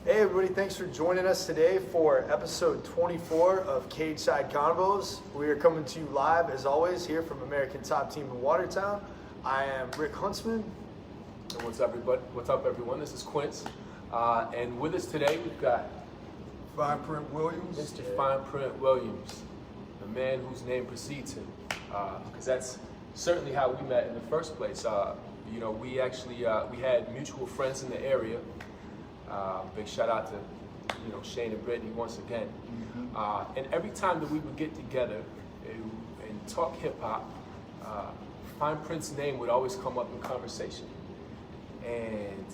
Hey everybody, thanks for joining us today for episode 24 of Cage Side Convos. We are coming to you live, as always, here from American Top Team in Watertown. I am Rick Huntsman. And what's up, everybody? What's up, everyone? This is Quince. And with us today, we've got Fyne Print Williams. Mr. Fyne Print Williams, the man whose name precedes him. Because that's certainly how we met in the first place. We actually we had mutual friends in the area. Big shout out to Shane and Brittany once again. Mm-hmm. And every time that we would get together and talk hip hop, Fyne Print's name would always come up in conversation. And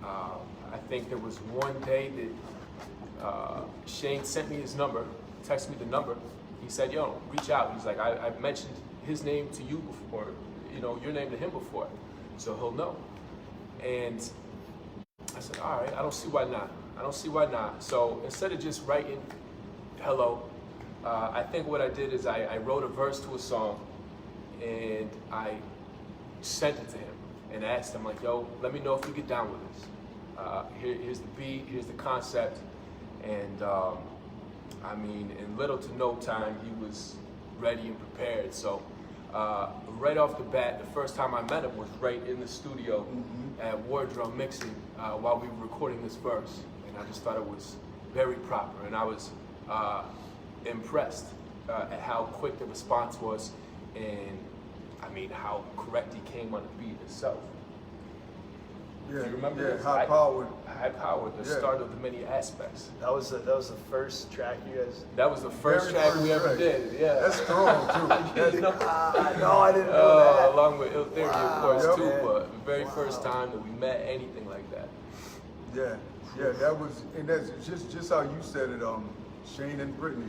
I think there was one day that Shane sent me his number, texted me the number. He said, "Yo, reach out." He's like, "I've mentioned his name to you before, your name to him before, so he'll know." And I said, all right, I don't see why not. So instead of just writing hello, I think what I did is I wrote a verse to a song and I sent it to him and asked him, like, yo, let me know if you get down with this. Here's the beat, here's the concept. And in little to no time, he was ready and prepared. So right off the bat, the first time I met him was right in the studio at Wardrobe Mixing while we were recording this verse. And I just thought it was very proper. And I was impressed at how quick the response was and how correct he came on the beat itself. Yeah, Do you remember yeah, this? high powered. High powered, the start of the many aspects. That was the first track you guys. That was the first track we ever did. Yeah, that's strong too. No, I didn't know that. Along with Ill Theory, of course, Yep. too. But the very first time that we met anything like that. Yeah, that was, and that's just how you said it. Shane and Brittany,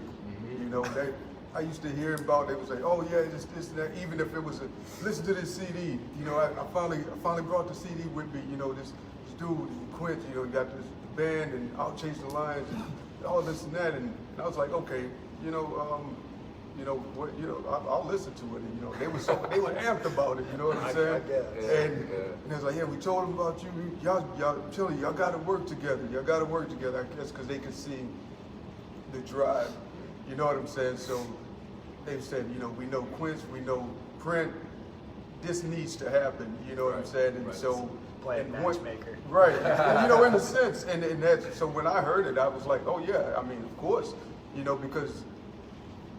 I used to hear about. They would say, "Oh yeah, this and that." Even if it was listen to this CD. I finally brought the CD with me. This dude Quince. He got this band and I'll Chase the Lions and all this and that. And I was like, okay, I'll listen to it. And, they were amped about it. You know what I'm saying? And it was like, yeah, we told them about you. Y'all, I'm telling you, y'all got to work together. I guess because they could see the drive. You know what I'm saying? So they said, we know Quince, we know Print. This needs to happen. You know what I'm saying? And so playing matchmaker. Right. In a sense, and that's so when I heard it, I was like, oh yeah. Of course, because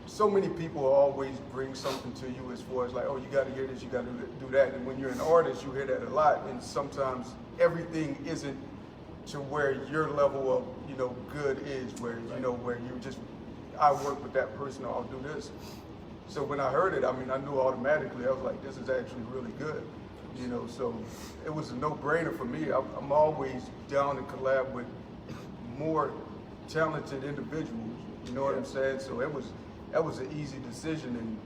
so many people always bring something to you as far as like, oh, you got to hear this, you got to do that. And when you're an artist, you hear that a lot. And sometimes everything isn't to where your level of good is, where where you just, I work with that person, or I'll do this. So when I heard it, I knew automatically. I was like, this is actually really good. So it was a no-brainer for me. I'm always down to collab with more talented individuals. You know what I'm saying? So that was an easy decision. And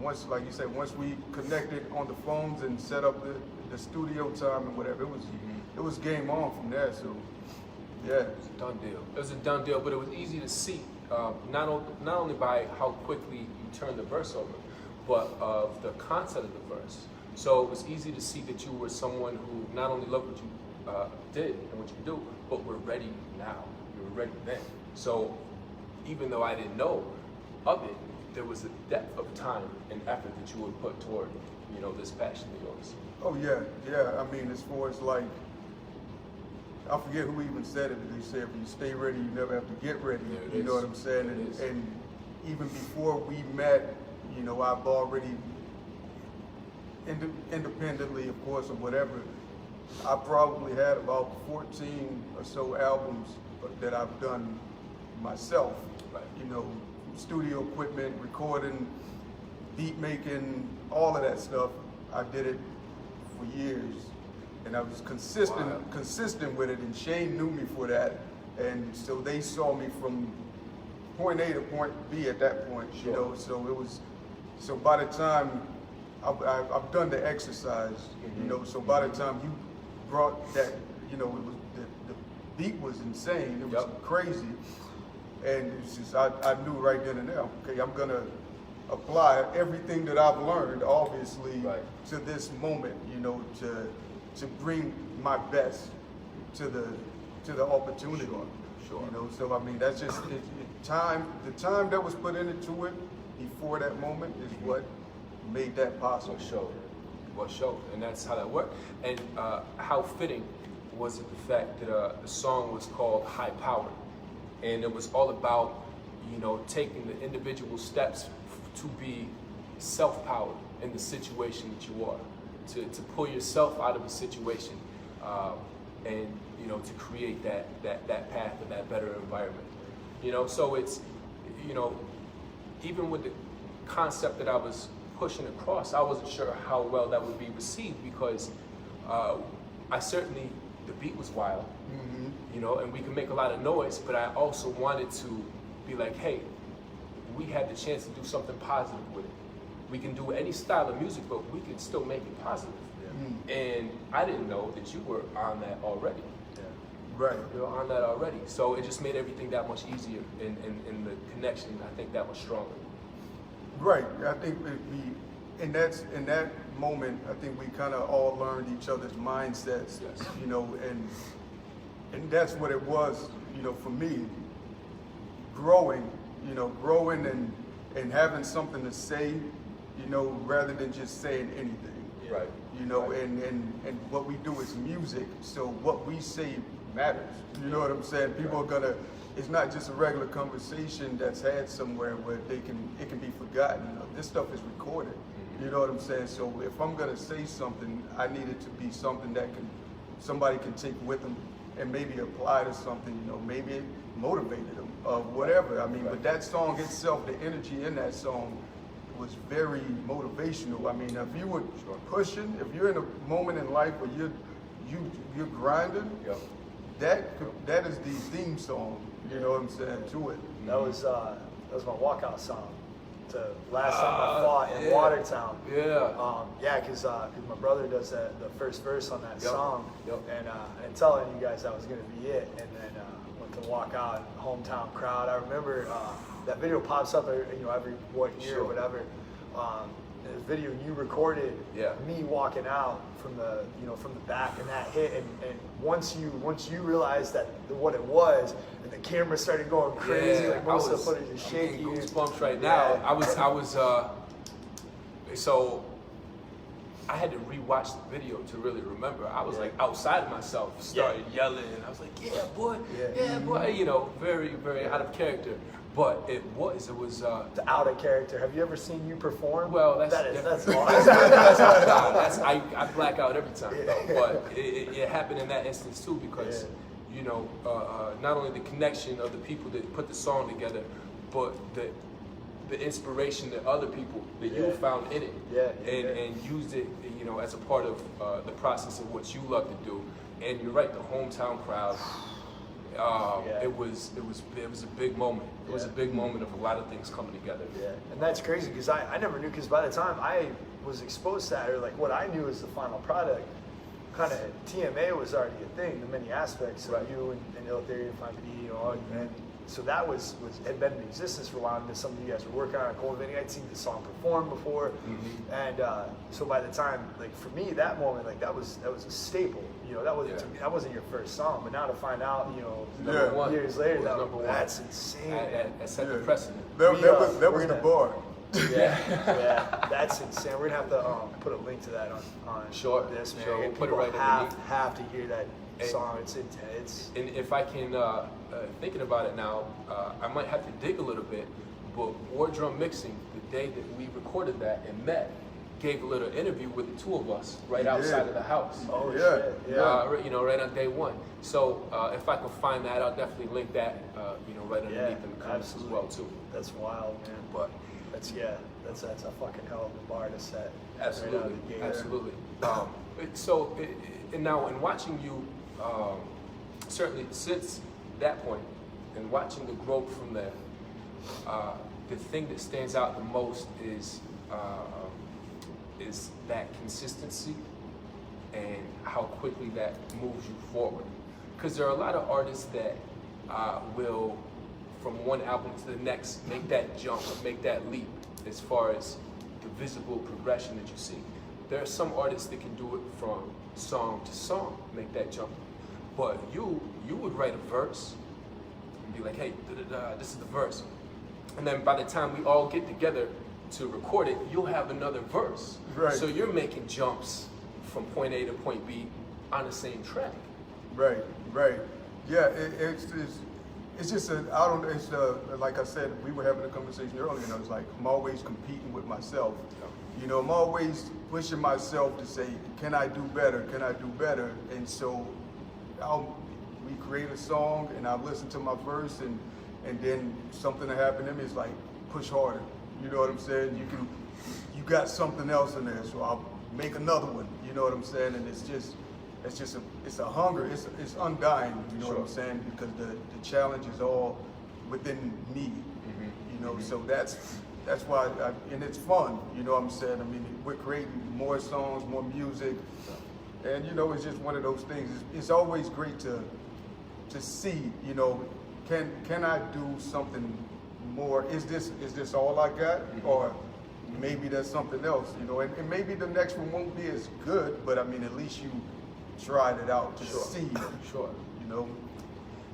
once, like you said, once we connected on the phones and set up the studio time and whatever, it was game on from there. So yeah, it was a done deal. It was a done deal, but it was easy to see. Not only by how quickly you turned the verse over, but of the content of the verse. So it was easy to see that you were someone who not only loved what you did and what you do, but were ready now. You were ready then. So even though I didn't know of it, there was a depth of time and effort that you would put toward, this passion of yours. Oh yeah. As far as like, I forget who even said it, but they said, if you stay ready, you never have to get ready. You know what I'm saying? And even before we met, I've already, independently, of course, or whatever, I probably had about 14 or so albums that I've done myself. Right. Studio equipment, recording, beat making, all of that stuff. I did it for years. And I was consistent with it, and Shane knew me for that, and so they saw me from point A to point B at that point, So it was, so by the time I've done the exercise, So by the time you brought that, it was the beat was insane, it was crazy, and it's just I knew right then and there, okay, I'm gonna apply everything that I've learned, obviously, to this moment, to bring my best to the opportunity. Sure. You know, so I mean, that's just time. The time that was put into it before that moment is what made that possible. What showed, and that's how that worked. And how fitting was it the fact that the song was called High Power, and it was all about, you know, taking the individual steps to be self-powered in the situation that you are, to pull yourself out of a situation, and you know, to create that path and that better environment. You know, so it's, you know, even with the concept that I was pushing across, I wasn't sure how well that would be received, because I certainly, the beat was wild, you know, and we can make a lot of noise, but I also wanted to be like, hey, we had the chance to do something positive with it. We can do any style of music, but we can still make it positive. And I didn't know that you were on that already. Right. You were on that already. So it just made everything that much easier, and the connection, I think, that much stronger. Right. I think in that moment, I think we kind of all learned each other's mindsets. Yes. You know, and that's what it was. You know, for me, growing. You know, growing and having something to say. You know, rather than just saying anything. Right. You know, and what we do is music. So what we say matters. You know what I'm saying? People are gonna. It's not just a regular conversation that's had somewhere where it can be forgotten. You know, this stuff is recorded. You know what I'm saying? So if I'm gonna say something, I need it to be something that somebody can take with them and maybe apply to something. You know, maybe it motivated them or whatever. I mean, but that song itself, the energy in that song was very motivational. I mean, if you were pushing, if you're in a moment in life where you're grinding, that is the theme song. You know what I'm saying, to it. That was my walkout song. To last time I fought in Watertown. Because my brother does the first verse on that song, and telling you guys that was gonna be it, and then went to walk out, hometown crowd. I remember that video pops up, you know, every year or whatever. The video you recorded, me walking out from the back, and that hit, and once you realized that what it was, and the camera started going crazy, like most of the footage is shaky. I'm getting goosebumps right now. I was so I had to rewatch the video to really remember. I was like outside of myself, started yelling, and I was like, yeah, boy, you know, very, very out of character. But it was the out of character. Have you ever seen you perform? Well, that's I black out every time. But it happened in that instance too, because you know, not only the connection of the people that put the song together, but the inspiration that other people that you found in it, and used it, you know, as a part of the process of what you love to do. And you're right, the hometown crowd. It was a big moment. It was a big moment of a lot of things coming together. Yeah, and that's crazy, because I never knew, because by the time I was exposed to that, or like what I knew as the final product, kind of TMA was already a thing, the many aspects of you and Ill Theory and Fyne P, you know, and so that had been in existence for a while, and something you guys were working on at Convos. I'd seen the song perform before, and so by the time, like for me, that moment, like that was a staple. You know, that wasn't your first song, but now to find out, you know, years later, that's insane. That set the precedent. That was the bar. That's insane. We're gonna have to put a link to that on this, man. We'll put it right have to hear that song. It's intense. And if I can, thinking about it now, I might have to dig a little bit, but War Drum Mixing, the day that we recorded that and met, gave a little interview with the two of us right outside of the house. Oh shit! You know, right on day one. So if I can find that, I'll definitely link that. You know, right underneath in the comments as well too. That's wild, man. But that's a fucking hell of a bar to set. Absolutely, right out of the gate. absolutely. So and now in watching you, certainly since that point, and watching the growth from there, the thing that stands out the most is that consistency and how quickly that moves you forward. Because there are a lot of artists that will, from one album to the next, make that jump, make that leap as far as the visible progression that you see. There are some artists that can do it from song to song, make that jump. But you would write a verse, and be like, hey, this is the verse. And then by the time we all get together to record it, you'll have another verse. Right. So you're making jumps from point A to point B on the same track. Right. Yeah, it's just like I said, we were having a conversation earlier, and I was like, I'm always competing with myself. You know, I'm always pushing myself to say, can I do better? Can I do better? And so we create a song, and I listen to my verse, and then something that happened to me is like, push harder. You know what I'm saying? You got something else in there, so I'll make another one. You know what I'm saying? And it's a hunger. It's undying. You know what I'm saying? Because the challenge is all within me. You know, so that's why, and it's fun. You know what I'm saying? I mean, we're creating more songs, more music, and you know, it's just one of those things. It's always great to see. You know, can I do something more? Is this all I got, or maybe there's something else? You know, and maybe the next one won't be as good, but I mean, at least you tried it out to see. Sure. You know.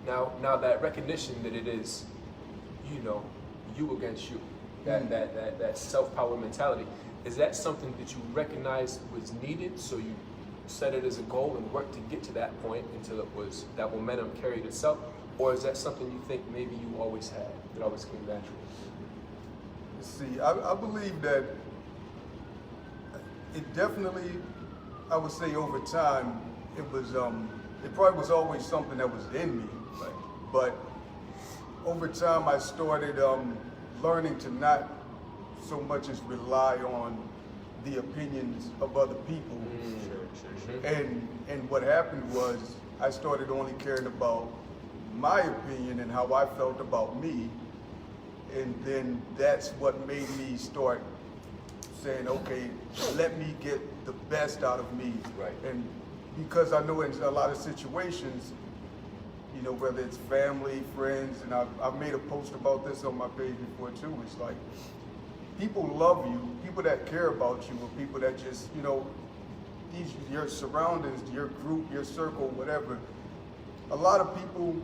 Now that recognition that it is, you know, you against you, that self-power mentality, is that something that you recognized was needed, so you set it as a goal and worked to get to that point until that momentum carried itself? Or is that something you think maybe you always had, that always came natural? See, I believe that it definitely, I would say over time, it probably was always something that was in me. Right. But over time, I started learning to not so much as rely on the opinions of other people. Sure. And what happened was, I started only caring about my opinion and how I felt about me, and then that's what made me start saying, okay, let me get the best out of me. Right. And because I know in a lot of situations, you know, whether it's family, friends, and I've made a post about this on my page before too, it's like, people love you, people that care about you, or people that just, you know, your surroundings, your group, your circle, whatever. A lot of people,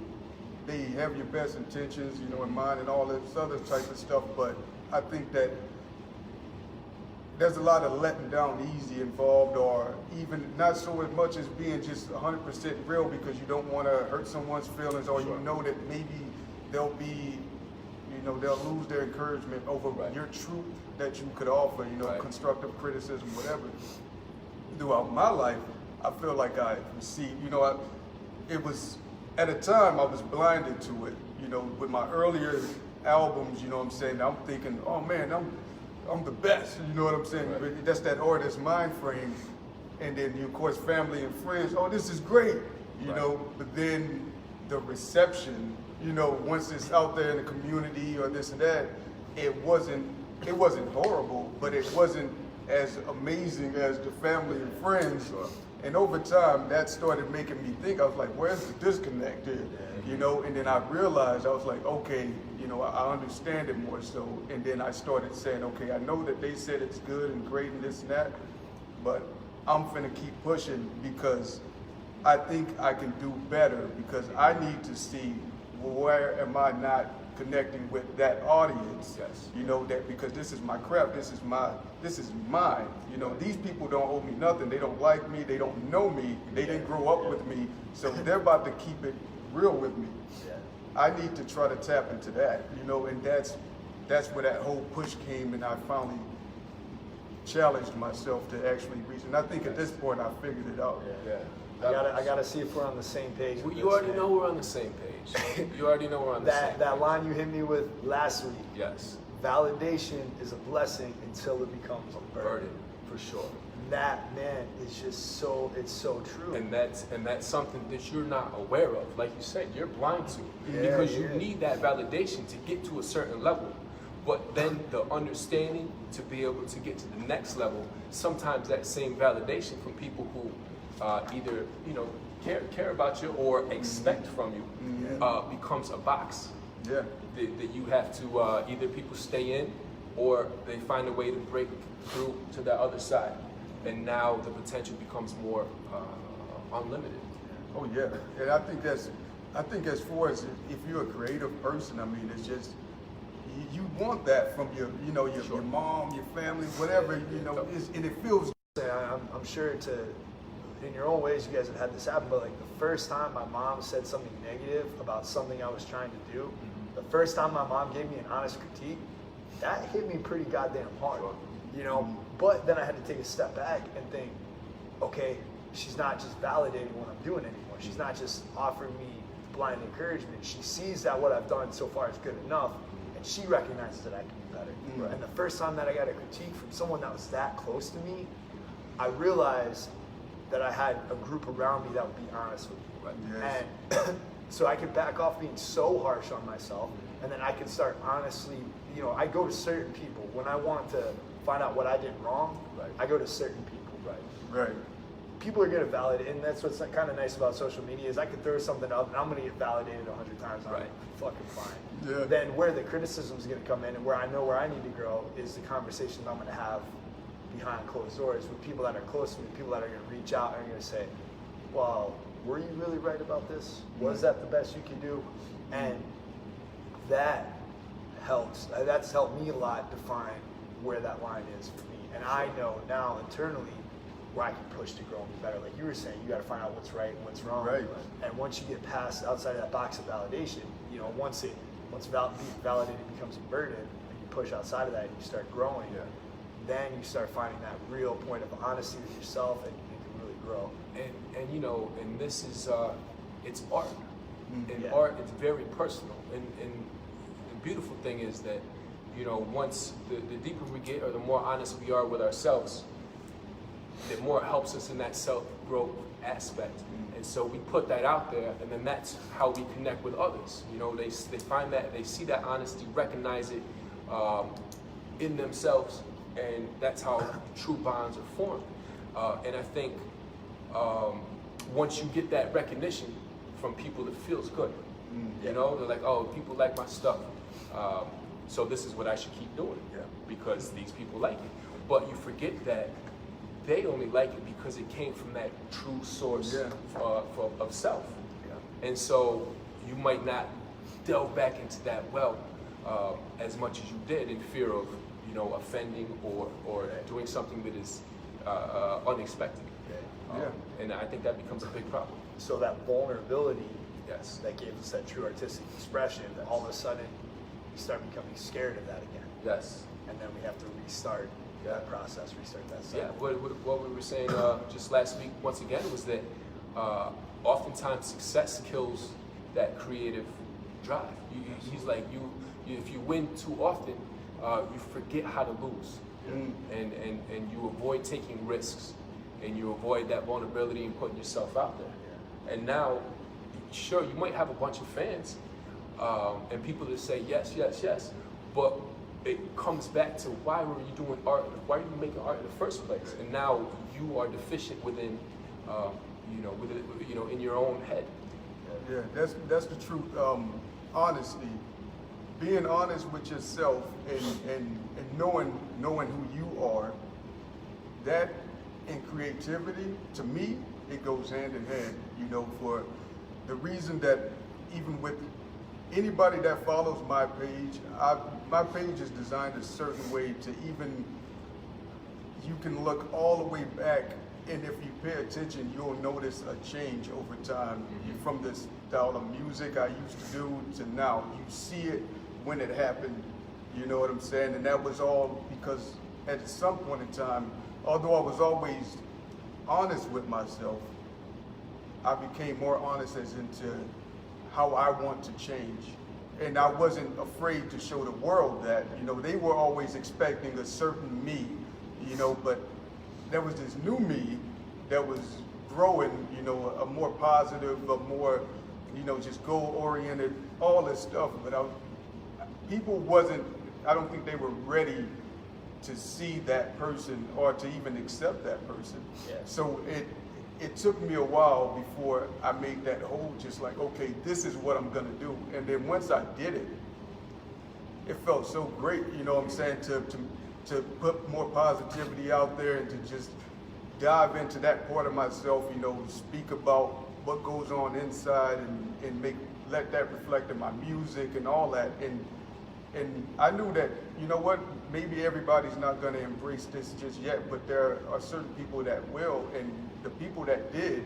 they have your best intentions, you know, in mind and all this other type of stuff, but I think that there's a lot of letting down easy involved, or even not so as much as being just 100% real because you don't want to hurt someone's feelings, or you know that maybe they'll be, you know, they'll lose their encouragement over your truth that you could offer, you know, constructive criticism, whatever. Throughout my life, I feel like I received, you know, it was, at a time I was blinded to it, you know, with my earlier albums, you know what I'm saying, I'm thinking, oh man, I'm the best, you know what I'm saying? Right. That's that artist mind frame. And then, of course, family and friends, oh, this is great, you know, but then the reception, you know, once it's out there in the community or this and that, it wasn't horrible, but it wasn't as amazing as the family and friends. And over time, that started making me think, I was like, where's the disconnect here? You know, and then I realized, I was like, okay, you know, I understand it more so. And then I started saying, okay, I know that they said it's good and great and this and that, but I'm finna keep pushing because I think I can do better, because I need to see where am I not connecting with that audience, you know, that because this is my craft, this is mine, you know, these people don't owe me nothing, they don't like me, they don't know me, they didn't grow up with me, so they're about to keep it real with me. I need to try to tap into that, you know, and that's where that whole push came, and I finally challenged myself to actually reach, and I think at this point I figured it out. I gotta see if we're on the same page. Well, you already know we're on the same page. You already know we're on the same page. That line you hit me with last week. Yes. Validation is a blessing until it becomes a burden. For sure. That, man, is just it's so true. And that's something that you're not aware of. Like you said, you're blind to. Because you need that validation to get to a certain level. But then the understanding to be able to get to the next level, sometimes that same validation from people who either, you know, care about you or expect from you becomes a box that you have to either people stay in or they find a way to break through to the other side, and now the potential becomes more unlimited. Oh yeah, and I think that's I think as far as if you're a creative person, I mean, it's just, you want that from your, you know, your mom, your family, whatever, you know, and it feels. I'm sure in your own ways, you guys have had this happen, but like the first time my mom said something negative about something I was trying to do, the first time my mom gave me an honest critique, that hit me pretty goddamn hard, you know? But then I had to take a step back and think, okay, she's not just validating what I'm doing anymore. She's not just offering me blind encouragement. She sees that what I've done so far is good enough, and she recognizes that I can be better. And the first time that I got a critique from someone that was that close to me, I realized that I had a group around me that would be honest with me. And so I could back off being so harsh on myself, and then I could start honestly, you know, I go to certain people. When I want to find out what I did wrong, I go to certain people. People are going to validate, and that's what's kind of nice about social media is I can throw something up and I'm going to get validated 100 times. I'm fucking fine. Then where the criticism is going to come in and where I know where I need to grow is the conversations I'm going to have behind closed doors with people that are close to me, people that are going to reach out and are going to say, well, were you really right about this? Was that the best you could do? And that helps. That's helped me a lot define where that line is for me. And I know now internally where I can push to grow and be better. Like you were saying, you got to find out what's right and what's wrong. And once you get past outside of that box of validation, you know, once being validated becomes a burden, and you push outside of that and you start growing, then you start finding that real point of honesty with yourself, and you can really grow. And you know, and this is it's art. And art is very personal. And the beautiful thing is that, you know, once the deeper we get or the more honest we are with ourselves, the more it helps us in that self-growth aspect. And so we put that out there, and then that's how we connect with others. You know, they find that, they see that honesty, recognize it in themselves, and that's how true bonds are formed. And I think once you get that recognition from people, it feels good. You know, they're like, oh, people like my stuff. So this is what I should keep doing because these people like it. But you forget that they only like it because it came from that true source of self. And so you might not delve back into that well as much as you did in fear of, you know, offending or doing something that is unexpected. And I think that becomes a big problem. So that vulnerability that gave us that true artistic expression, all of a sudden we start becoming scared of that again. And then we have to restart that process, restart that cycle. What we were saying just last week, once again, was that oftentimes success kills that creative drive. He's like, if you win too often, you forget how to lose. And you avoid taking risks, and you avoid that vulnerability and putting yourself out there. And now, sure, you might have a bunch of fans, and people that say yes, yes, yes, but it comes back to why were you doing art? Why are you making art in the first place? And now you are deficient within, in your own head. That's the truth. Honesty, being honest with yourself, and knowing who you are. That and creativity, to me, it goes hand in hand. You know, for the reason that even with anybody that follows my page, my page is designed a certain way to even, you can look all the way back, and if you pay attention, you'll notice a change over time. From the style of music I used to do to now. You see it when it happened, you know what I'm saying? And that was all because at some point in time, although I was always honest with myself, I became more honest as into how I want to change. And I wasn't afraid to show the world that, you know, they were always expecting a certain me, you know, but there was this new me that was growing, you know, a more positive, a more, you know, just goal-oriented, all this stuff. But people I don't think they were ready to see that person or to even accept that person. So it took me a while before I made that whole, just like, okay, this is what I'm gonna do. And then once I did it, it felt so great, you know what I'm saying, to put more positivity out there and to just dive into that part of myself, you know, speak about what goes on inside and let that reflect in my music and all that. And I knew that, you know what, maybe everybody's not going to embrace this just yet, but there are certain people that will, and the people that did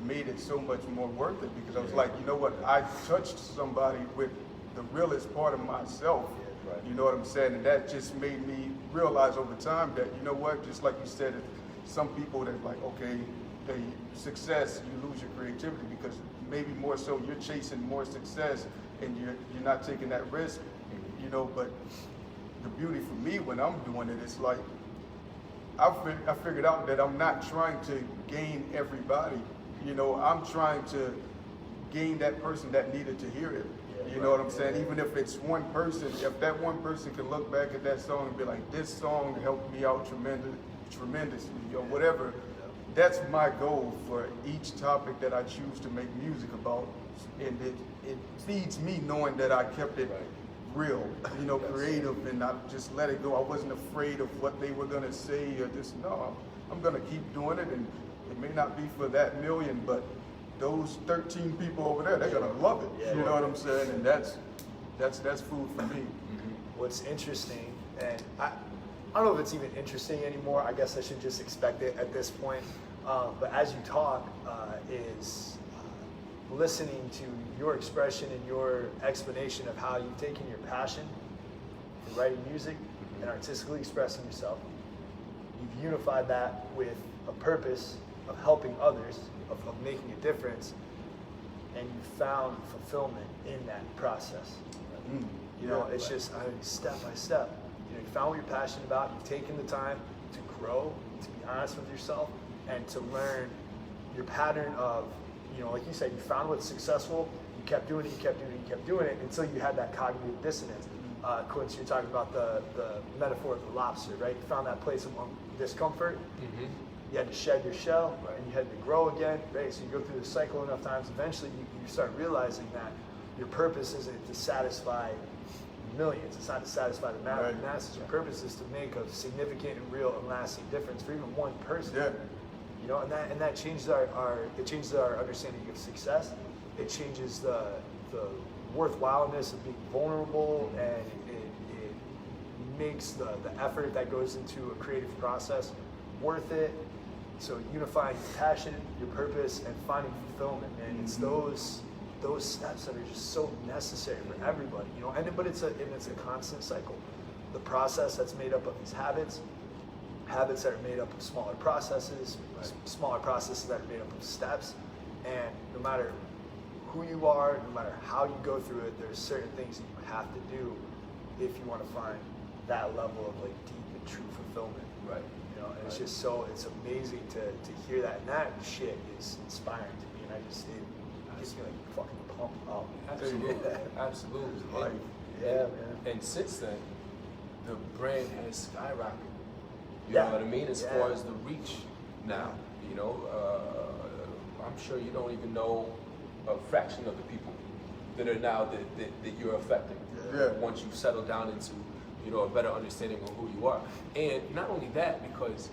made it so much more worth it, because I was like, you know what, I touched somebody with the realest part of myself. You know what I'm saying? And that just made me realize over time that, you know what, just like you said, some people that like, okay, success, you lose your creativity, because maybe more so you're chasing more success and you're not taking that risk, you know. But the beauty for me when I'm doing it, it's like I figured out that I'm not trying to gain everybody, you know. I'm trying to gain that person that needed to hear it. You know what I'm saying? Even if it's one person, if that one person can look back at that song and be like, this song helped me out tremendously, or whatever, that's my goal for each topic that I choose to make music about. And it feeds me knowing that I kept it real, you know, creative, and I just let it go. I wasn't afraid of what they were gonna say, or just, no, I'm gonna keep doing it, and it may not be for that million, but those 13 people over there, they're gonna love it. You know what I'm saying? And that's food for me. What's interesting, and I don't know if it's even interesting anymore. I guess I should just expect it at this point. But as you talk, is listening to your expression and your explanation of how you've taken your passion for writing music and artistically expressing yourself. You've unified that with a purpose of helping others, of making a difference, and you found fulfillment in that process. You know, it's just step by step. You know, you found what you're passionate about. You've taken the time to grow, to be honest with yourself, and to learn your pattern of, you know, like you said, you found what's successful. You kept doing it. You kept doing it. You kept doing it until you had that cognitive dissonance. Quincy, you're talking about the metaphor of the lobster, right? You found that place of discomfort. You had to shed your shell, and you had to grow again, right? So you go through the cycle enough times, eventually you start realizing that your purpose isn't to satisfy millions. It's not to satisfy the masses. Your purpose is to make a significant and real and lasting difference for even one person. You know, and that changes our understanding of success. It changes the worthwhileness of being vulnerable, and it makes the effort that goes into a creative process worth it. So unifying your passion, your purpose, and finding fulfillment, and it's those steps that are just so necessary for everybody, you know. But it's a constant cycle. The process that's made up of these habits that are made up of smaller processes that are made up of steps, and no matter who you are, no matter how you go through it, there's certain things that you have to do if you want to find that level of like deep and true fulfillment. You know, and it's just it's amazing to hear that, and that shit is inspiring to me, and it gets me like fucking pumped up. Absolutely. Like, man. And since then, the brand has skyrocketed. You know what I mean? As far as the reach now, you know, I'm sure you don't even know a fraction of the people that are now that you're affecting. Once you settle down into, you know, a better understanding of who you are. And not only that, because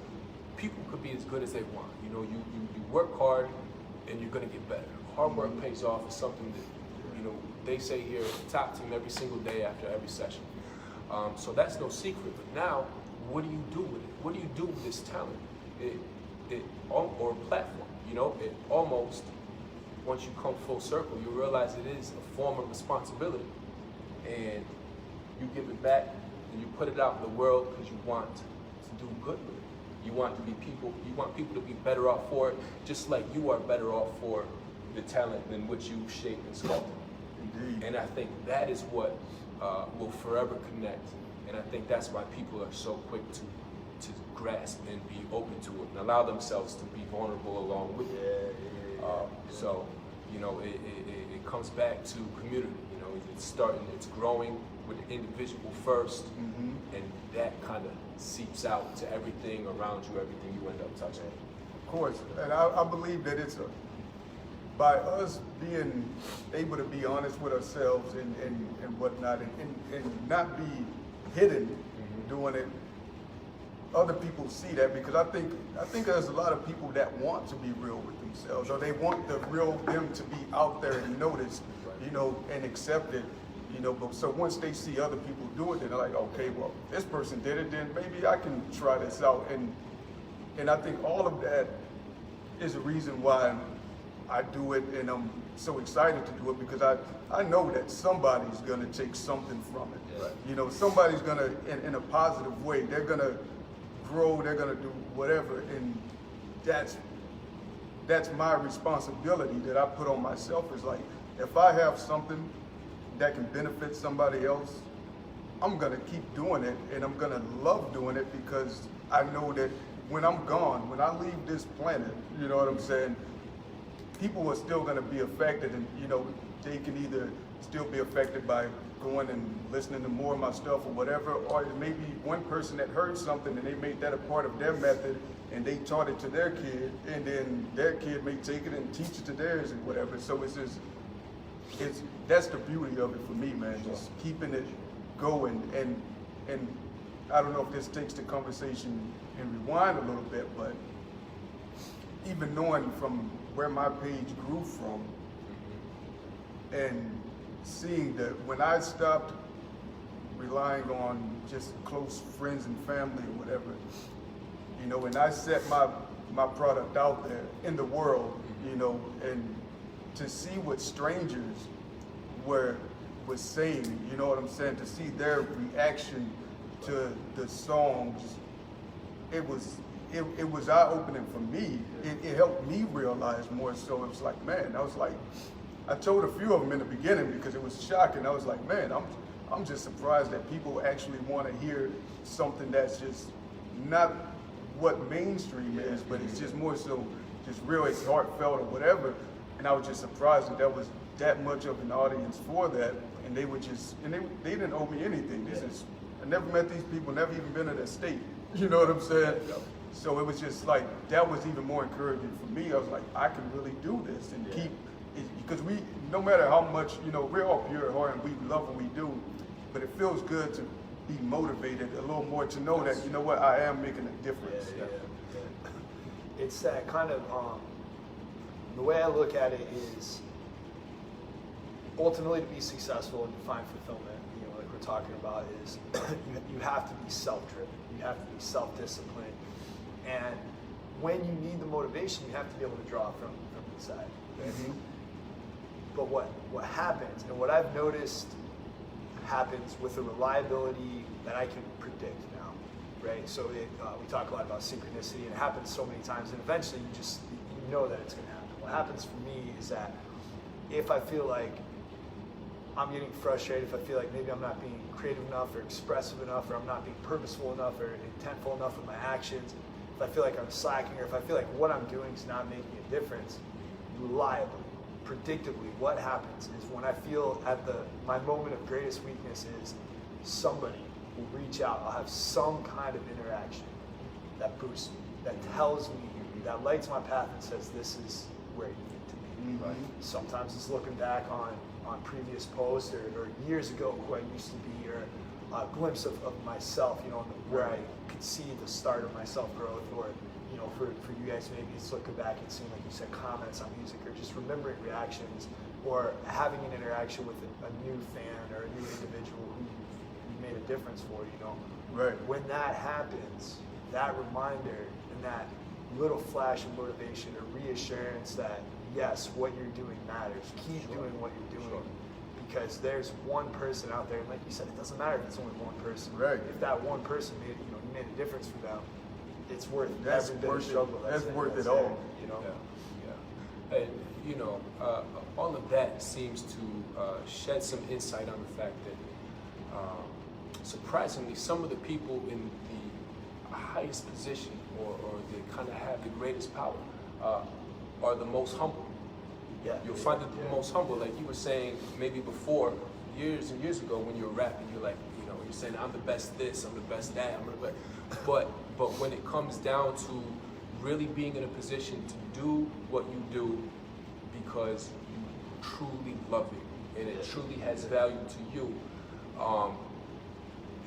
people could be as good as they want. You know, you work hard and you're gonna get better. Hard work pays off is something that, you know, they say here, top team every single day after every session. So that's no secret. But now, what do you do with it? What do you do with this talent? Or platform, you know, it almost, once you come full circle, you realize it is a form of responsibility. And you give it back and you put it out in the world because you want to do good with it. You want people to be better off for it, just like you are better off for the talent in which you shape and sculpt. Indeed. And I think that is what will forever connect. And I think that's why people are so quick to grasp and be open to it and allow themselves to be vulnerable along with it. So, you know, it comes back to community. You know, it's growing with the individual first, and that kind of seeps out to everything around you, everything you end up touching. Of course, and I believe that it's by us being able to be honest with ourselves and whatnot, and not be hidden doing it, other people see that, because I think there's a lot of people that want to be real with themselves, or they want the real them to be out there and noticed, you know, and accepted, you know. But so once they see other people do it, they're like, okay, well, this person did it, then maybe I can try this out. And I think all of that is a reason why I do it, and I'm so excited to do it, because I know that somebody's gonna take something from it. Right. You know, somebody's gonna, in a positive way, they're gonna grow, they're gonna do whatever, and that's my responsibility that I put on myself. Is like, if I have something that can benefit somebody else, I'm gonna keep doing it, and I'm gonna love doing it, because I know that when I'm gone, when I leave this planet, you know what I'm saying, people are still gonna be affected, and you know, they can either still be affected by going and listening to more of my stuff or whatever, or it may be one person that heard something and they made that a part of their method and they taught it to their kid, and then their kid may take it and teach it to theirs and whatever. So it's just, that's the beauty of it for me, man. Just keeping it going, and I don't know if this takes the conversation and rewind a little bit, but even knowing from where my page grew from, and seeing that when I stopped relying on just close friends and family or whatever, you know, and I set my product out there in the world, you know, and to see what strangers was saying, you know what I'm saying, to see their reaction to the songs, it was eye-opening for me. It helped me realize more. So it was like, man, I was like, I told a few of them in the beginning because it was shocking. I was like, man, I'm just surprised that people actually want to hear something that's just not what mainstream is, but it's just more so just real, it's heartfelt or whatever. And I was just surprised that there was that much of an audience for that, and they were just, and they didn't owe me anything. This is, I never met these people, never even been to their state. You know what I'm saying? So it was just like, that was even more encouraging for me. I was like, I can really do this and keep, because we, no matter how much, you know, we're all pure at heart and we love what we do, but it feels good to be motivated a little more, to know that, you know what, I am making a difference. It's that kind of, the way I look at it is, ultimately to be successful and to find fulfillment, you know, like we're talking about, is you have to be self-driven, you have to be self-disciplined, and when you need the motivation, you have to be able to draw from inside. Mm-hmm. But what happens, and what I've noticed happens with a reliability that I can predict now, right? So we talk a lot about synchronicity, and it happens so many times, and eventually you know that it's going to happen. What happens for me is that if I feel like I'm getting frustrated, if I feel like maybe I'm not being creative enough or expressive enough, or I'm not being purposeful enough or intentful enough with my actions, if I feel like I'm slacking, or if I feel like what I'm doing is not making a difference, reliably, predictably, what happens is when I feel at my moment of greatest weakness is somebody will reach out, I'll have some kind of interaction that boosts me, that tells me, that lights my path and says, this is where you need to be. Mm-hmm. Right? Sometimes it's looking back on previous posts or years ago who I used to be, or a glimpse of myself, you know, where I could see the start of my self-growth, or, you know, for you guys, maybe it's looking back and seeing, like you said, comments on music, or just remembering reactions, or having an interaction with a new fan or a new individual who you made a difference for, you know. Right. When that happens, that reminder and that little flash of motivation or reassurance that, yes, what you're doing matters. Keep doing what you're doing. Because there's one person out there, and like you said, it doesn't matter if it's only one person. Right. If that one person made, you know, you made a difference for them, it's worth that's every bit of worth struggle. That's worth it all. You know. Yeah. And you know, all of that seems to shed some insight on the fact that, surprisingly, some of the people in the highest position, or they kind of have the greatest power, are the most humble. Yeah. You'll find it the most humble. Like you were saying, maybe before, years and years ago, when you were rapping, you're like, you know, you're saying, I'm the best this, I'm the best that, I'm the best. But when it comes down to really being in a position to do what you do because you truly love it and it truly has value to you,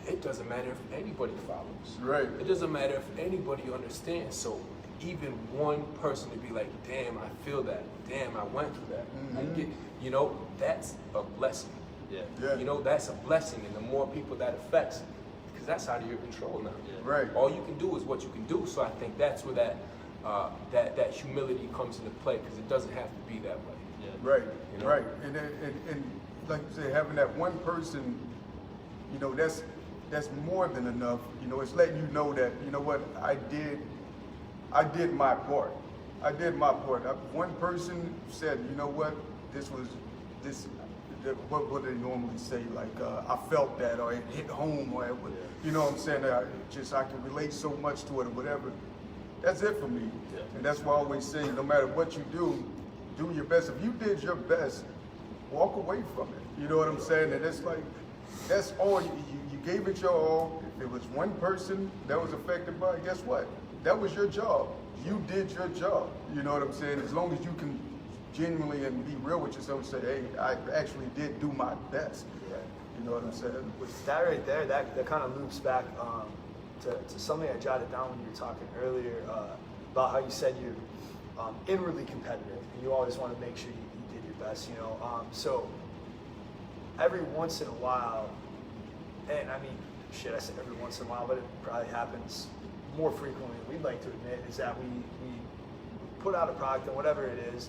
it doesn't matter if anybody follows. Right. It doesn't matter if anybody understands. So even one person to be like, damn, I feel that. Damn, I went through that. I get, you know, that's a blessing. Yeah. You know, that's a blessing. And the more people that affects, because that's out of your control now. Right. All you can do is what you can do. So I think that's where that humility comes into play, because it doesn't have to be that way. Right, You know? right. And like you say, having that one person, you know, that's more than enough. You know, it's letting you know that, you know what, I did my part. I did my part. One person said, you know what, what they normally say, like, I felt that, or it hit home, or it would, you know what I'm saying, I can relate so much to it, or whatever. That's it for me. And that's why I always say, no matter what you do your best. If you did your best, walk away from it. You know what I'm saying? And it's like, that's all, you gave it your all. If it was one person that was affected by it, guess what? That was your job. You did your job. You know what I'm saying? As long as you can genuinely and be real with yourself and say, hey, I actually did do my best. You know what I'm saying? With that right there, that kind of loops back to something I jotted down when you were talking earlier about how you said you're inwardly competitive. And you always want to make sure you did your best, you know. So every once in a while, and I mean, shit, I said every once in a while, but it probably happens more frequently than we'd like to admit, is that we put out a product, and whatever it is,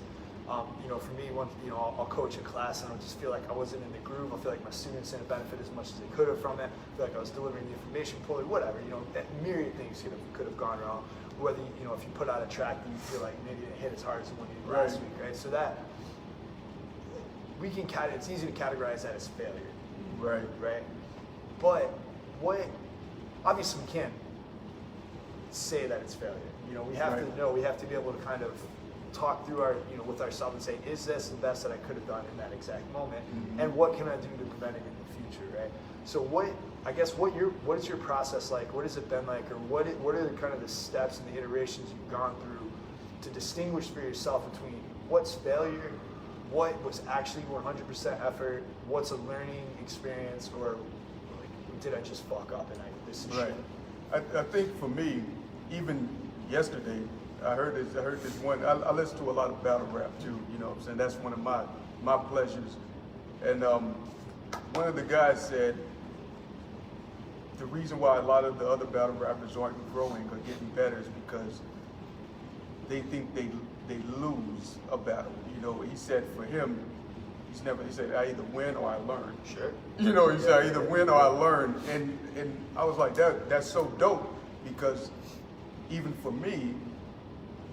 you know, for me, I'll coach a class and I'll just feel like I wasn't in the groove. I feel like my students didn't benefit as much as they could have from it. I feel like I was delivering the information poorly, whatever, you know, myriad things could have gone wrong. Whether, you know, if you put out a track that you feel like maybe it didn't hit as hard as the one you did last week, right? So that, it's easy to categorize that as failure. Right? But obviously we can't say that it's failure. You know, we have to know, we have to be able to kind of talk through with ourselves and say, is this the best that I could have done in that exact moment? And what can I do to prevent it in the future, right? So what is your process like? What has it been like? Or what are the kind of the steps and the iterations you've gone through to distinguish for yourself between what's failure, what was actually 100% effort, what's a learning experience, or like, did I just fuck up and this is shit? I think for me, even yesterday, I heard this one. I listen to a lot of battle rap too. You know what I'm saying? That's one of my pleasures. And one of the guys said the reason why a lot of the other battle rappers aren't growing or getting better is because they think they lose a battle. You know, he said for him, he said I either win or I learn. Sure. You know, he said I either win or I learn. And I was like, that's so dope, because even for me,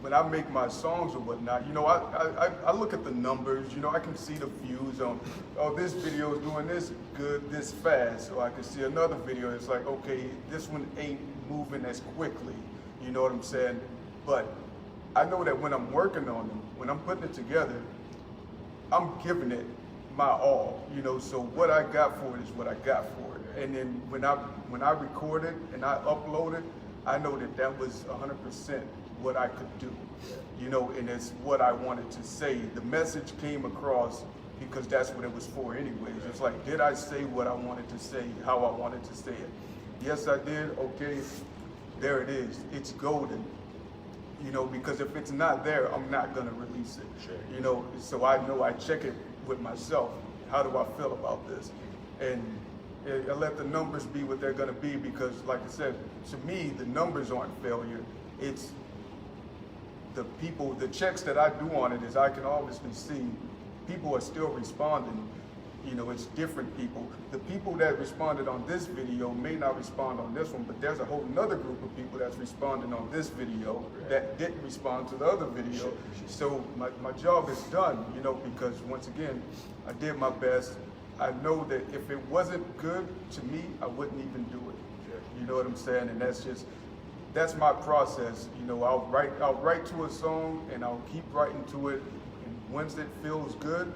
when I make my songs or whatnot, you know, I look at the numbers, you know, I can see the views on, oh, this video is doing this good, this fast. Or I can see another video, it's like, okay, this one ain't moving as quickly, you know what I'm saying? But I know that when I'm working on them, when I'm putting it together, I'm giving it my all, you know, so what I got for it is what I got for it. And then when I record it and I upload it, I know that was 100% what I could do, you know, and it's what I wanted to say. The message came across because that's what it was for anyways. It's like, did I say what I wanted to say, how I wanted to say it? Yes, I did. Okay, there it is. It's golden, you know, because if it's not there, I'm not gonna release it. Sure. You know, so I know I check it with myself. How do I feel about this? And I let the numbers be what they're gonna be, because like I said, to me, the numbers aren't failure. It's the people, the checks that I do on it is I can obviously see people are still responding. You know, it's different people. The people that responded on this video may not respond on this one, but there's a whole nother group of people that's responding on this video that didn't respond to the other video. So my job is done, you know, because once again, I did my best. I know that if it wasn't good to me, I wouldn't even do it. You know what I'm saying? And that's my process. You know, I'll write to a song and I'll keep writing to it. And once it feels good,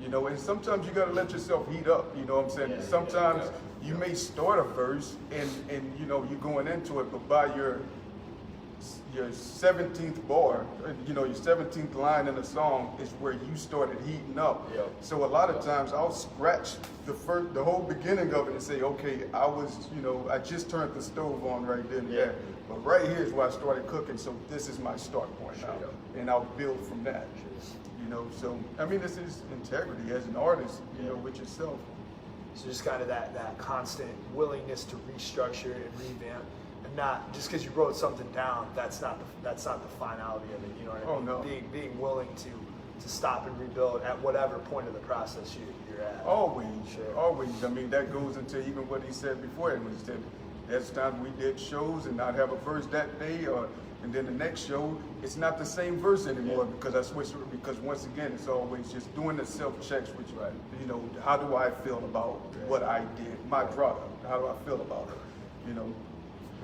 you know, and sometimes you gotta let yourself heat up, you know what I'm saying? Sometimes you may start a verse and you know, you're going into it, but by your your 17th bar, you know, your 17th line in a song is where you started heating up. Yep. So a lot of times I'll scratch the whole beginning of it and say, okay, I just turned the stove on right then and there. But right here is where I started cooking, so this is my start point now. And I'll build from that. You know, so I mean, this is integrity as an artist, you know, with yourself. So just kind of that constant willingness to restructure and revamp, and not just because you wrote something down, that's not the finality of it. You know what I mean? Being willing to stop and rebuild at whatever point of the process you're at. Always. I mean, that goes into even what he said before. When he said, there's times we did shows and not have a verse that day, and then the next show, it's not the same verse anymore because I switched it. Because once again, it's always just doing the self-checks, which, you know, how do I feel about what I did, my product? How do I feel about it? You know.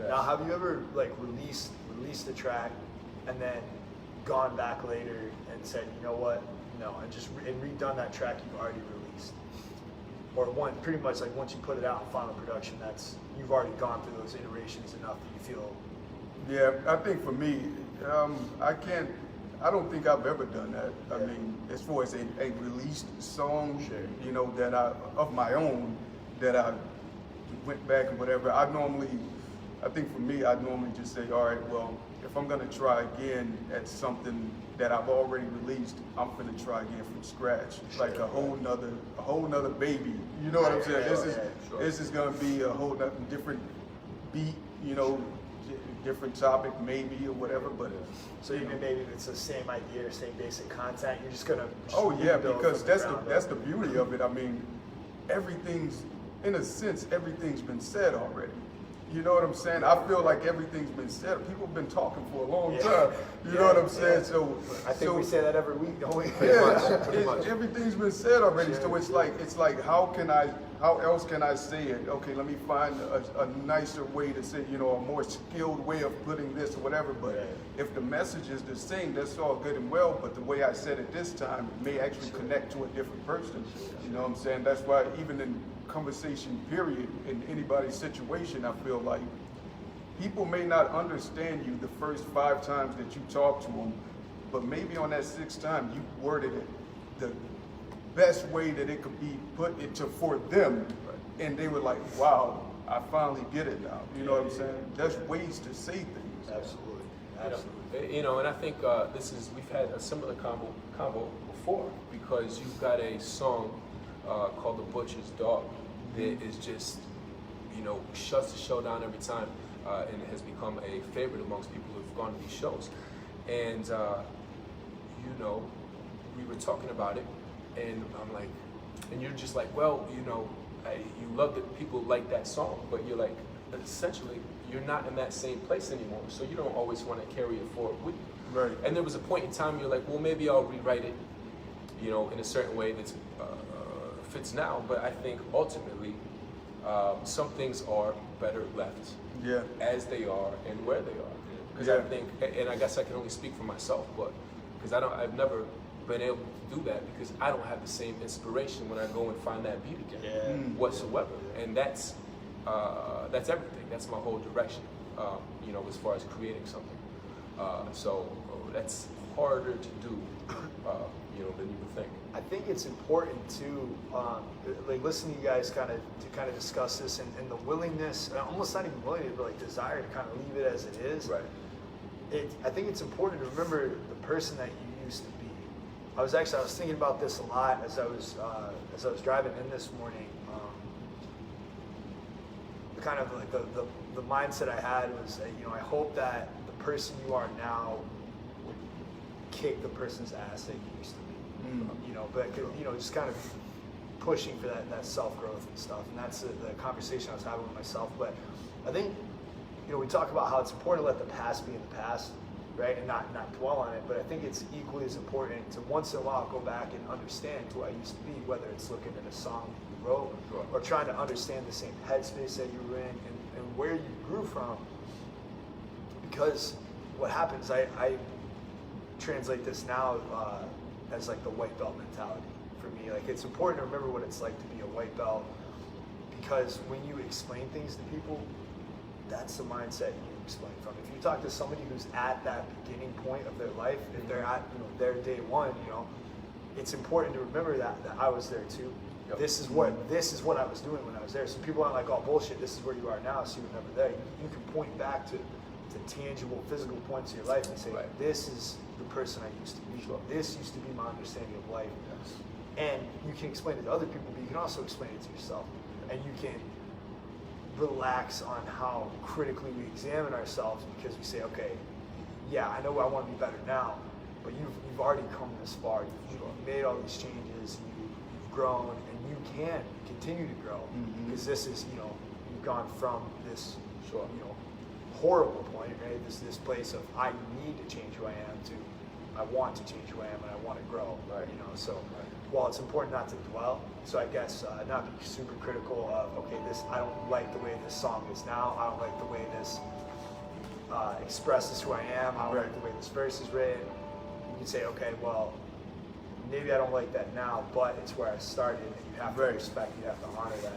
Now, have you ever like released a track and then gone back later and said, you know what, no, and redone that track you've already released, or pretty much like once you put it out in final production, you've already gone through those iterations enough that you feel. Yeah, I think for me, I don't think I've ever done that. I mean, as far as a released song, you know, of my own, that I went back and whatever. I think for me, I'd normally just say, all right, well, if I'm gonna try again at something that I've already released, I'm gonna try again from scratch. It's like a whole nother baby. You know what I'm saying? This is gonna be a whole nother different beat, you know, different topic maybe or whatever, but so even maybe if it's the same idea or same basic content, you're just gonna because that's the beauty of it. I mean, everything's been said already. You know what I'm saying? I feel like everything's been said. People have been talking for a long time. You know what I'm saying? So I think we say that every week, don't we? Pretty much. Everything's been said already. So it's like how else can I say it? Okay, let me find a nicer way to say, you know, a more skilled way of putting this or whatever. But if the message is the same, that's all good and well. But the way I said it this time may actually connect to a different person. You know what I'm saying? That's why even in conversation period, in anybody's situation, I feel like people may not understand you the first 5 times that you talk to them, but maybe on that 6th time you worded it the best way that it could be put into for them, and they were like, wow, I finally get it now. You know what I'm saying? There's ways to say things. Absolutely. You know, and I think we've had a similar combo before, because you've got a song called The Butcher's Dog that is just, you know, shuts the show down every time, and it has become a favorite amongst people who've gone to these shows. And, you know, we were talking about it, and I'm like, and you're just like, well, you know, you love that people like that song, but you're like, essentially, you're not in that same place anymore, so you don't always want to carry it forward with you. Right. And there was a point in time you're like, well, maybe I'll rewrite it, you know, in a certain way that's fits now, but I think ultimately some things are better left as they are and where they are. Because I think, and I guess I can only speak for myself, but because I've never been able to do that because I don't have the same inspiration when I go and find that beat again whatsoever. And that's everything. That's my whole direction, you know, as far as creating something. So that's harder to do, you know, than you would think. I think it's important to like listen to you guys kind of discuss this and the willingness, almost not even willingness, but like desire to kind of leave it as it is. Right. I think it's important to remember the person that you used to be. I was thinking about this a lot as I was driving in this morning. Kind of like the mindset I had was, you know, I hope that the person you are now would kick the person's ass that you used to be. You know, but you know, just kind of pushing for that self-growth and stuff, and that's the conversation I was having with myself. But I think, you know, we talk about how it's important to let the past be in the past, right, and not dwell on it. But I think it's equally as important to once in a while go back and understand who I used to be, whether it's looking at a song you wrote or trying to understand the same headspace that you were in and where you grew from. Because what happens, I translate this now as like the white belt mentality for me. Like, it's important to remember what it's like to be a white belt, because when you explain things to people, that's the mindset you explain from. If you talk to somebody who's at that beginning point of their life, if they're at their day one, it's important to remember that I was there too. Yep. This is what I was doing when I was there. So people aren't like, oh bullshit, this is where you are now, so you were never there. You can point back to tangible, physical points of your life and say, this is the person I used to be. Sure. This used to be my understanding of life. Yes. And you can explain it to other people, but you can also explain it to yourself. And you can relax on how critically we examine ourselves, because we say, okay, yeah, I know I want to be better now, but you've already come this far. You've made all these changes, you've grown, and you can continue to grow, because this is, you've gone from this, horrible point, right? This place of I need to change who I am to I want to change who I am and I want to grow, right? So while it's important not to dwell, so I guess not be super critical of, okay, I don't like the way this song is now, I don't like the way this expresses who I am, I don't like the way this verse is written. You can say, okay, well, maybe I don't like that now, but it's where I started, and you have to respect, you have to honor that,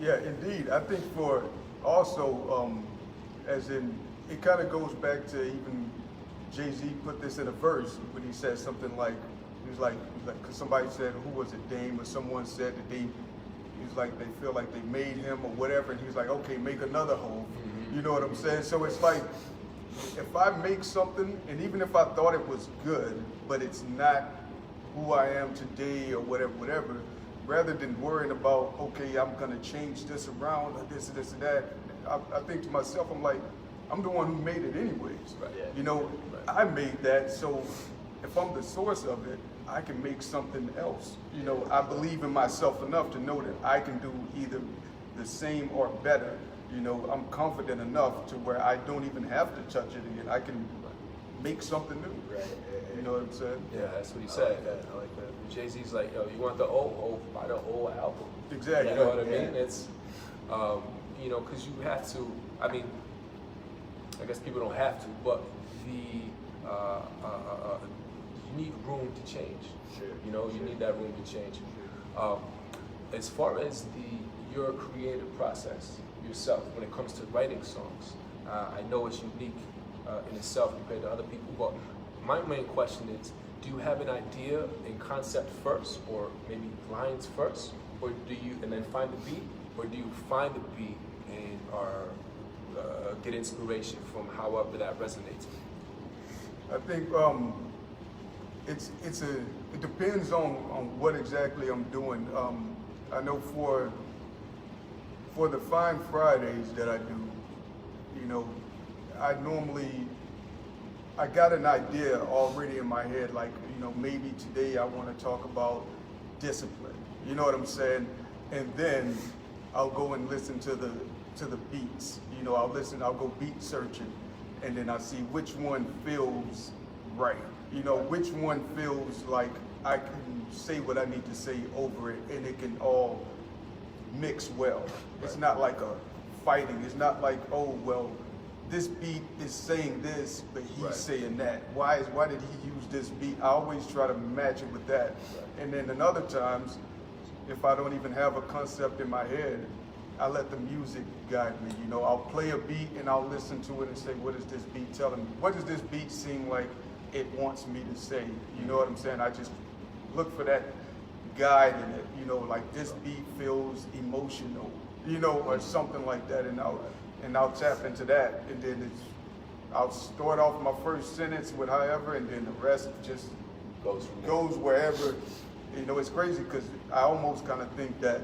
Yeah, indeed. I think for also, as in, it kind of goes back to even Jay-Z put this in a verse when he said something like, cause somebody said, who was it, Dame, or someone said that they feel like they made him or whatever, and he was like, okay, make another hole. You know what I'm saying? So it's like, if I make something, and even if I thought it was good, but it's not who I am today or whatever, rather than worrying about, okay, I'm gonna change this around, or this and that, I think to myself, I'm like, I'm the one who made it anyways. I made that, so if I'm the source of it, I can make something else. I believe in myself enough to know that I can do either the same or better. I'm confident enough to where I don't even have to touch it again. I can make something new. Right. You know what I'm saying? Yeah, that's what he said. I like that. Jay-Z's like, yo, you want the old, buy the old album. Exactly. You know what I mean? It's, because you have to, I guess people don't have to, but you need room to change. Sure. You need that room to change. As far as your creative process yourself, when it comes to writing songs, I know it's unique in itself compared to other people, but my main question is, do you have an idea in concept first, or maybe lines first, or do you, and then find the beat, or do you find the beat and get inspiration from however that resonates? I think it depends on what exactly I'm doing. I know for the Fyne Fridays that I do, I got an idea already in my head, like, maybe today I want to talk about discipline. You know what I'm saying? And then I'll go and listen to the beats. I'll go beat searching, and then I see which one feels right. Which one feels like I can say what I need to say over it, and it can all mix well. It's not like a fighting. It's not like, oh, well, this beat is saying this, but he's saying that. Why did he use this beat? I always try to match it with that. And then in other times, if I don't even have a concept in my head, I let the music guide me. I'll play a beat and I'll listen to it and say, what is this beat telling me? What does this beat seem like it wants me to say? You know what I'm saying? I just look for that guide in it, like this beat feels emotional, or something like that, and I'll tap into that, and then I'll start off my first sentence with however, and then the rest just goes wherever. It's crazy because I almost kind of think that,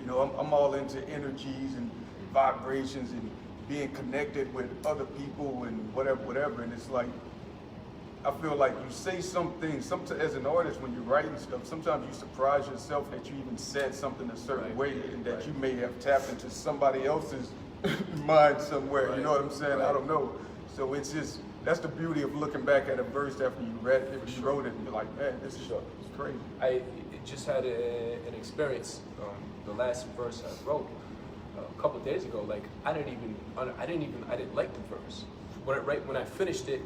I'm all into energies and vibrations and being connected with other people and whatever, and it's like, I feel like you say something, as an artist, when you're writing stuff, sometimes you surprise yourself that you even said something a certain way, and that you may have tapped into somebody else's mind somewhere, you know what I'm saying? I don't know. So it's just, that's the beauty of looking back at a verse after you read it, if you wrote it, and you're like, man, this is crazy. I just had an experience, the last verse I wrote a couple of days ago, like, I didn't like the verse. When I finished it,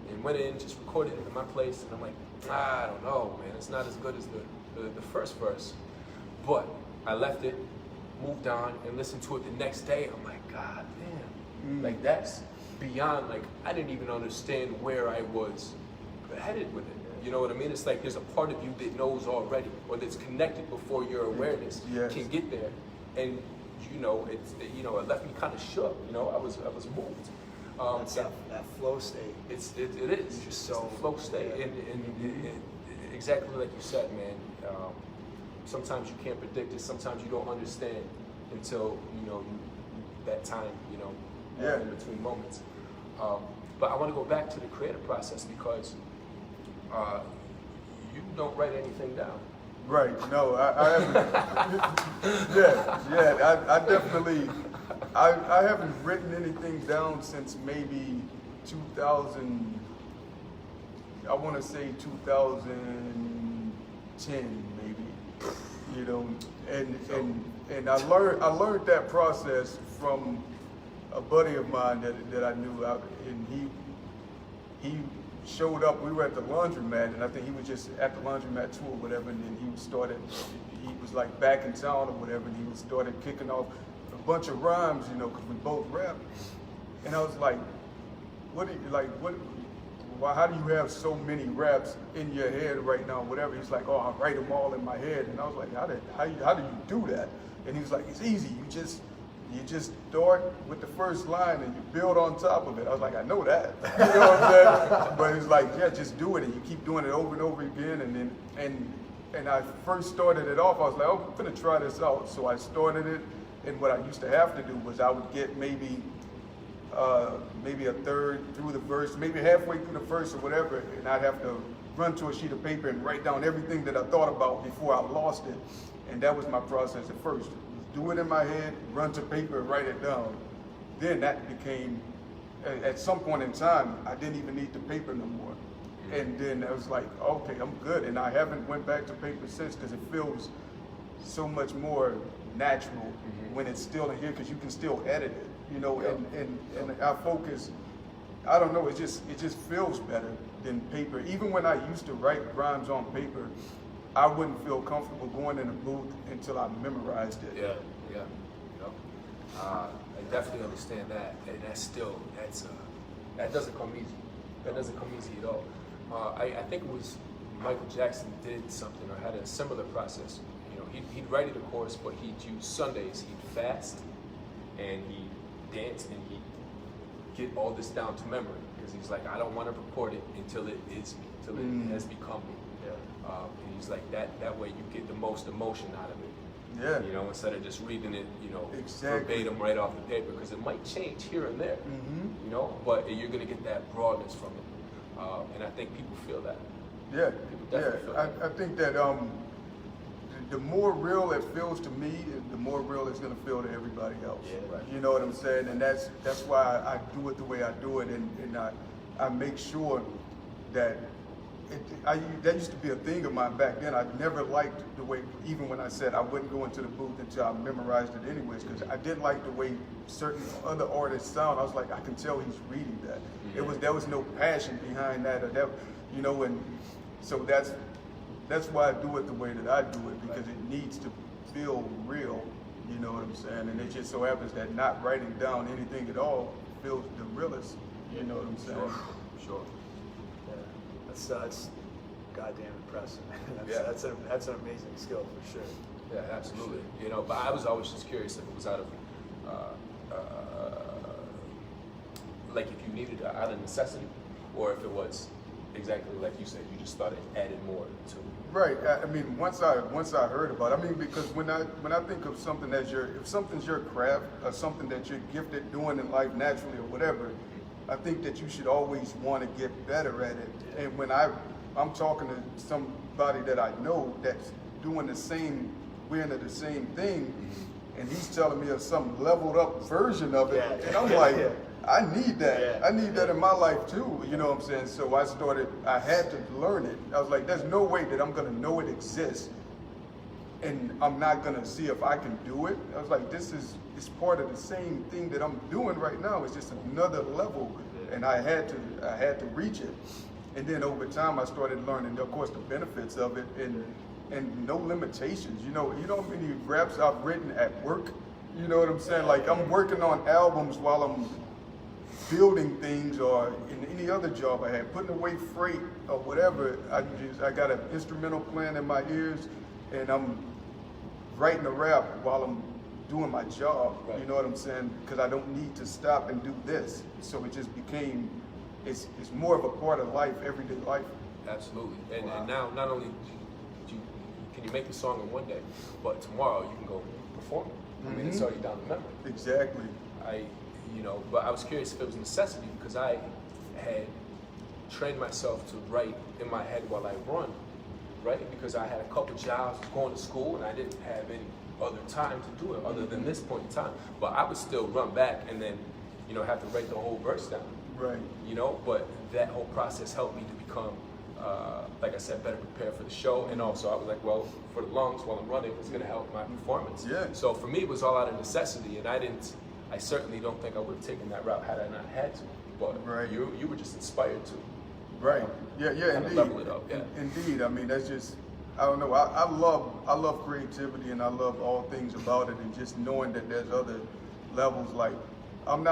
and went in, just recorded it in my place, and I'm like, I don't know, man, it's not as good as the first verse. But I left it, moved on and listened to it the next day, I'm like, God damn, like that's beyond, like I didn't even understand where I was headed with it. You know what I mean? It's like there's a part of you that knows already, or that's connected before your awareness can get there. And you know, it left me kind of shook. You know, I was moved. That's that flow state. It is just so flow state, and exactly like you said, man. Sometimes you can't predict it. Sometimes you don't understand until that time. In between moments. But I want to go back to the creative process because you don't write anything down. Right. No, I haven't. I definitely. I haven't written anything down since maybe 2000. I want to say 2010, maybe. And I learned that process from a buddy of mine that I knew, and he showed up. We were at the laundromat, and I think he was just at the laundromat too or whatever. And then he was like back in town or whatever, and he started kicking off a bunch of rhymes, because we both rap. And I was like, how do you have so many raps in your head right now, whatever? He's like, oh, I write them all in my head. And I was like, how do you do that? And he was like, it's easy. You just start with the first line and you build on top of it. I was like, I know that. You know what I'm saying? But it's like, yeah, just do it, and you keep doing it over and over again. And I first started it off, I was like, oh, I'm gonna try this out. So I started it, and what I used to have to do was I would get maybe a third through the verse, maybe halfway through the verse or whatever, and I'd have to run to a sheet of paper and write down everything that I thought about before I lost it. And that was my process at first. Do it in my head, run to paper, write it down. Then that became, at some point in time, I didn't even need the paper no more. And then I was like, okay, I'm good. And I haven't went back to paper since because it feels so much more natural when it's still in here, because you can still edit it, and I focus, I don't know, it just feels better than paper. Even when I used to write rhymes on paper, I wouldn't feel comfortable going in a booth until I memorized it. Yeah. I definitely understand that, and that doesn't come easy. That doesn't come easy at all. I think it was Michael Jackson did something or had a similar process. He'd write it, of course, but he'd use Sundays. He'd fast, and he'd dance, and he'd get all this down to memory because he's like, I don't want to record it until it has become me. And he's like, that way you get the most emotion out of it. Yeah. Instead of just reading it, exactly. verbatim right off the paper, because it might change here and there, but you're gonna get that broadness from it. And I think people feel that. Yeah. People definitely feel that. I think that the more real it feels to me, the more real it's gonna feel to everybody else. Yeah, right. You know what I'm saying? And that's why I do it the way I do it, and I make sure that that used to be a thing of mine back then. I never liked the way, even when I said I wouldn't go into the booth until I memorized it anyways, because I didn't like the way certain other artists sound. I was like, I can tell he's reading that. There was no passion behind that, or that, and so that's why I do it the way that I do it, because it needs to feel real. You know what I'm saying? And it just so happens that not writing down anything at all feels the realest. You know what I'm saying? Sure. That's goddamn impressive. That's an amazing skill for sure. Yeah, absolutely. But I was always just curious if it was out of like if you needed it out of necessity, or if it was exactly like you said, you just started adding more to it. Right. I mean, once I heard about it, because when I think of something if something's your craft or something that you're gifted doing in life naturally or whatever, I think that you should always want to get better at it. And when I'm talking to somebody that I know that's doing we're into the same thing, and he's telling me of some leveled up version of it, and I'm like, I need that. I need that in my life too. You know what I'm saying? So I had to learn it. I was like, there's no way that I'm gonna know it exists and I'm not gonna see if I can do it. I was like, it's part of the same thing that I'm doing right now. It's just another level, and I had to reach it. And then over time, I started learning, of course, the benefits of it, and and no limitations. You know how many raps I've written at work? You know what I'm saying? Like I'm working on albums while I'm building things, or in any other job I had, putting away freight or whatever. I got an instrumental playing in my ears, and I'm writing a rap while I'm doing my job. Right. You know what I'm saying? Because I don't need to stop and do this. So it just became, it's more of a part of life, everyday life. Absolutely. And now, not only can you make the song in one day, but tomorrow you can go perform it. I mean, it's already down the memory. Exactly. But I was curious if it was a necessity, because I had trained myself to write in my head while I run, right? Because I had a couple jobs, going to school, and I didn't have any other time to do it other than this point in time. But I would still run back and then, have to write the whole verse down. Right. But that whole process helped me to become, like I said, better prepared for the show. And also I was like, well, for the lungs while I'm running, it's gonna help my performance. Yeah. So for me, it was all out of necessity, and I certainly don't think I would have taken that route had I not had to. But right. you were just inspired to. Right. Yeah, indeed. Level it up. Yeah. Indeed. I mean, that's just, I don't know. I love creativity, and I love all things about it, and just knowing that there's other levels. Like, I'm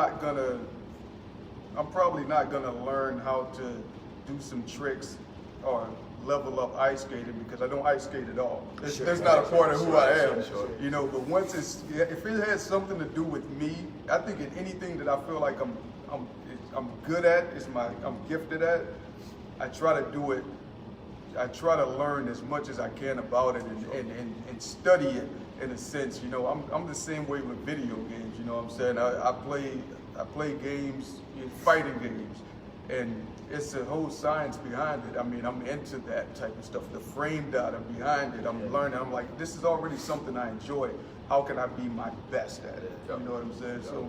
probably not gonna learn how to do some tricks or level up ice skating, because I don't ice skate at all. That's not a part of who I am. Sure. But once if it has something to do with me, I think in anything that I feel like I'm good at, I'm gifted at, I try to do it. I try to learn as much as I can about it and study it in a sense. I'm the same way with video games. You know what I'm saying? I play games, fighting games, and it's a whole science behind it. I mean, I'm into that type of stuff. The frame data behind it, I'm learning. I'm like, this is already something I enjoy. How can I be my best at it? You know what I'm saying? So,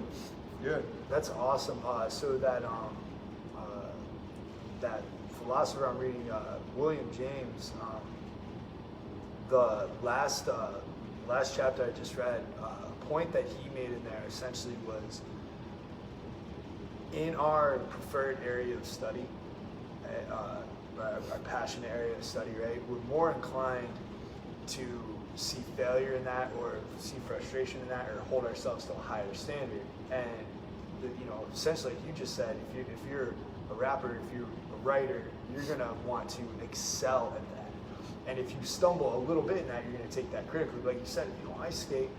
yeah. That's awesome. So that philosopher I'm reading, William James, the last chapter I just read, a point that he made in there essentially was, in our preferred area of study, our passionate area of study, right, we're more inclined to see failure in that, or see frustration in that, or hold ourselves to a higher standard. And essentially, like you just said, if you're a rapper, if you're a writer, you're gonna want to excel at that. And if you stumble a little bit in that, you're gonna take that critically. Like you said, if you don't ice skate,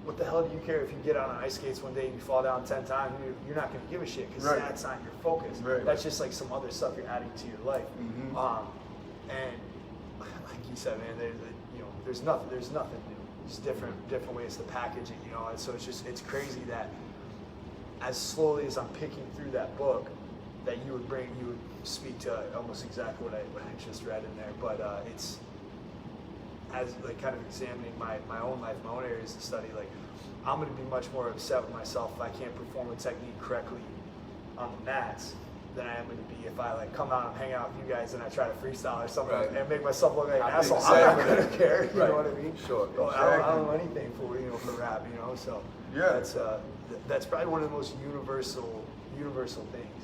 what the hell do you care if you get on ice skates one day and you fall down 10 times? You're not going to give a shit, because that's not your focus. Right. That's just like some other stuff you're adding to your life. And like you said, man, there's nothing new. There's different ways to package it, And so it's crazy that as slowly as I'm picking through that book, that you would speak to almost exactly what I just read in there. But it's, as like kind of examining my own life, my own areas of study, like I'm going to be much more upset with myself if I can't perform a technique correctly on the mats than I am going to be if I like come out and hang out with you guys and I try to freestyle or something and make myself look like an asshole. I'm not going to care. You know what I mean? Sure. Exactly. I don't know anything for rap. So yeah, that's probably one of the most universal things.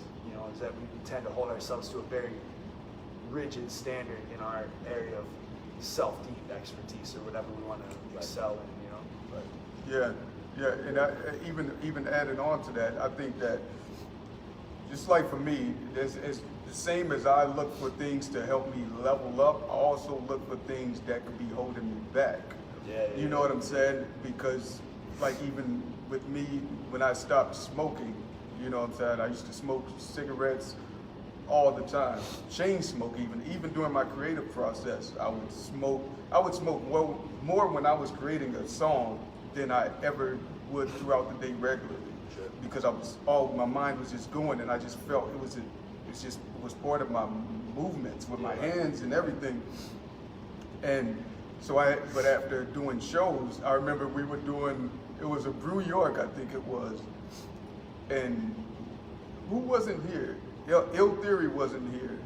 Is that we tend to hold ourselves to a very rigid standard in our area of self-deep expertise, or whatever we want to excel in, But yeah, and even adding on to that, I think that just like for me, it's the same as I look for things to help me level up. I also look for things that could be holding me back. You know what I'm saying? Because like even with me, when I stopped smoking, you know what I'm saying? I used to smoke cigarettes all the time, chain smoke even during my creative process. I would smoke more when I was creating a song than I ever would throughout the day regularly, because my mind was just going, and I just felt it was part of my movements with my hands and everything. And so but after doing shows, I remember we were doing, it was a Brew York, I think it was, and who wasn't here? Ill Theory wasn't here.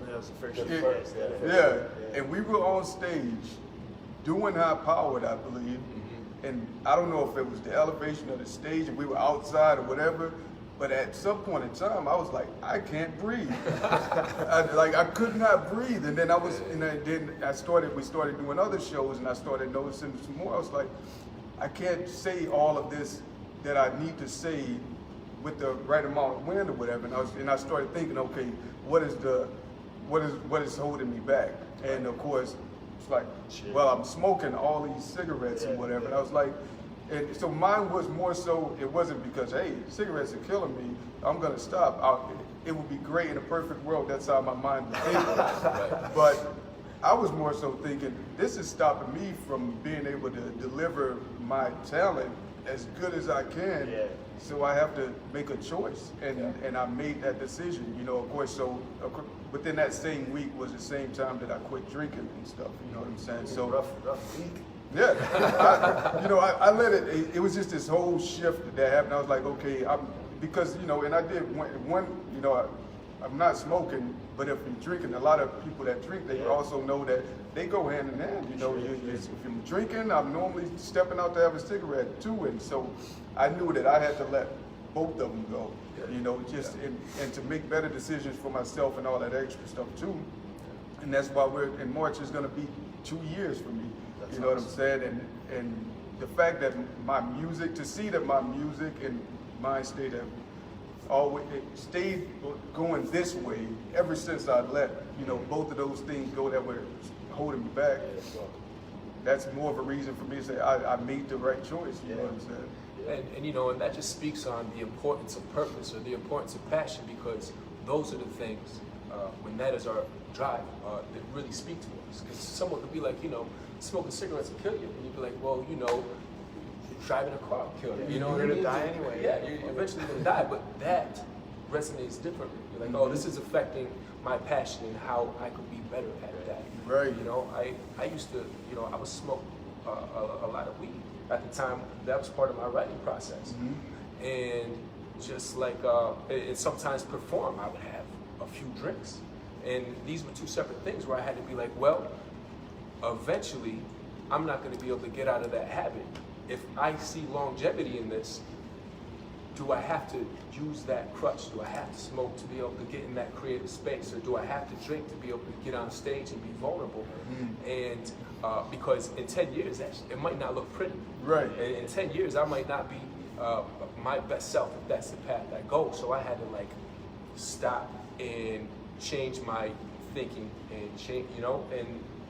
That was the first show. Yeah, and we were on stage doing High Powered, I believe. And I don't know if it was the elevation of the stage and we were outside or whatever, But at some point in time, I was like, I can't breathe. I could not breathe. And then we started doing other shows, and I started noticing some more. I was like, I can't say all of this that I need to say with the right amount of wind or whatever. And I started thinking, okay, what is holding me back? And of course, it's like, well, I'm smoking all these cigarettes and whatever. And I was like, and so mine was more so, it wasn't because, hey, cigarettes are killing me, I'm gonna stop. It would be great in a perfect world, that's how my mind was thinking. But I was more so thinking, this is stopping me from being able to deliver my talent as good as I can. Yeah. So I have to make a choice, and I made that decision, you know, of course. So within that same week was the same time that I quit drinking and stuff, you know what I'm saying? So rough week. Yeah, I let it was just this whole shift that happened. I was like, okay, because, you know, and I did one, you know, I'm not smoking, but if you're drinking, a lot of people that drink, they also know that they go hand in hand. You know, if I'm drinking, I'm normally stepping out to have a cigarette too, and so I knew that I had to let both of them go. You know, just and to make better decisions for myself and all that extra stuff too. And that's why in March is going to be 2 years for me. You know what I'm saying? And the fact that my music and mine stayed going this way ever since I let, you know, both of those things go that were holding me back. That's more of a reason for me to say I made the right choice. You know what I'm saying? And you know, and that just speaks on the importance of purpose or the importance of passion, because those are the things when that is our drive that really speak to us. Because someone could be like, you know, smoking cigarettes will kill you, and you'd be like, well, you know, driving a car will kill you. You know, you're gonna die anyway. Yeah, you're eventually gonna die, but that resonates differently. You're like, oh, this is affecting my passion and how I could be better at that. Right. You know, I used to, you know, I would smoke a lot of weed at the time. That was part of my writing process, and just like and sometimes perform, I would have a few drinks, and these were two separate things where I had to be like, well, eventually, I'm not going to be able to get out of that habit. If I see longevity in this, do I have to use that crutch? Do I have to smoke to be able to get in that creative space? Or do I have to drink to be able to get on stage and be vulnerable? And because in 10 years, it might not look pretty. Right. In 10 years, I might not be my best self if that's the path I go. So I had to like stop and change my thinking and change, you know, and